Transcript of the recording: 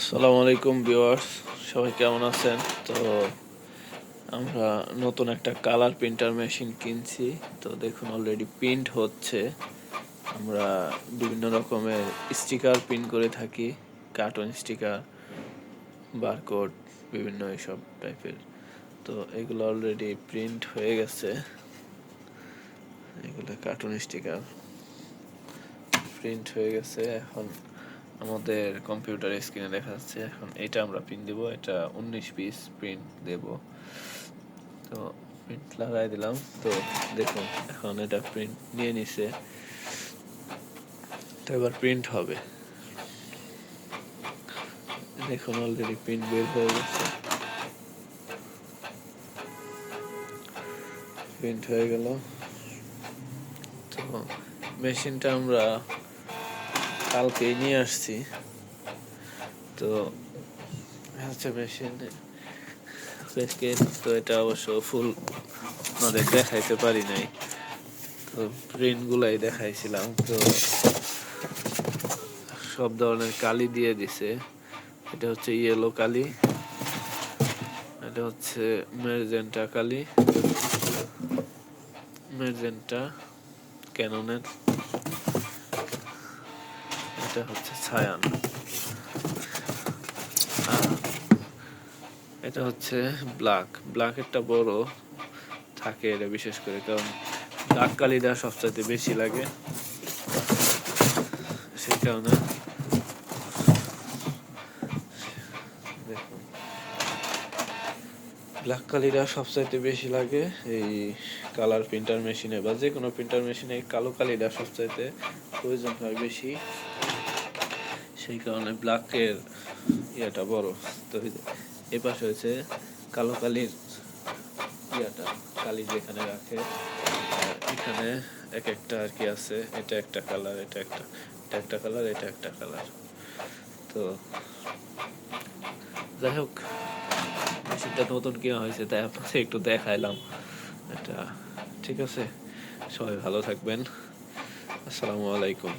আসসালামু আলাইকুম ভিউয়ার্স, সবাই কেমন আছেন? তো আমরা নতুন একটা কালার প্রিন্টার মেশিন কিনছি। তো দেখুন অলরেডি প্রিন্ট হচ্ছে। আমরা বিভিন্ন রকমের স্টিকার প্রিন্ট করে থাকি, কার্টুন স্টিকার, বারকোড, বিভিন্ন এইসব টাইপের। তো এগুলো অলরেডি প্রিন্ট হয়ে গেছে। এগুলো কার্টুন স্টিকার প্রিন্ট হয়ে গেছে। এখন আমাদের কম্পিউটার স্ক্রিনে দেখা যাচ্ছে। এখন এটা আমরা প্রিন্ট দেব। এটা 19 পিস প্রিন্ট দেব। তো প্রিন্ট লাগাই দিলাম। তো দেখুন এখন এটা প্রিন্ট নিয়ে নিছে। তো এবার প্রিন্ট হবে। দেখুন অলরেডি প্রিন্ট বের হয়ে গেছে। প্রিন্ট হয়ে গেল। তো মেশিনটা আমরা কালকেই নিয়ে আসছি। তো হচ্ছে মেশিন প্যাকেট। তো এটা অবশ্য ফুল আপনাদের দেখাইতে পারি নাই। তো প্রিন্ট গুলাই দেখাইছিলাম। তো সব ধরনের কালি দিয়ে দিছে। এটা হচ্ছে ইয়েলো কালি, এটা হচ্ছে ম্যাজেন্টা কালি, ম্যাজেন্টা ক্যাননের, এটা হচ্ছে ছায়ান, আর এটা হচ্ছে ব্ল্যাক। ব্ল্যাকেরটা বড় থাকে এটা বিশেষ করে, কারণ ব্ল্যাক কালিটা সবচাইতে বেশি লাগে, সেই কারণে। দেখুন ব্ল্যাক কালিটা সবচাইতে বেশি লাগে এই কালার প্রিন্টার মেশিনে, বা যে কোনো প্রিন্টার মেশিনে কালো কালিটা সবচাইতে প্রয়োজন হয় বেশি, সেই কারণে ব্ল্যাকের ইয়েটা বড়। তো এ পাশে হয়েছে কালো কালির ইয়াটা, কালি যেখানে রাখে, আর এখানে এক একটা আর কি আছে। এটা একটা কালার, এটা একটা কালার, এটা একটা কালার। তো যাই হোক, মেশিনটা নতুন কেনা হয়েছে তাই আপনাদের একটু দেখাইলাম এটা। ঠিক আছে, সবাই ভালো থাকবেন। আসসালামু আলাইকুম।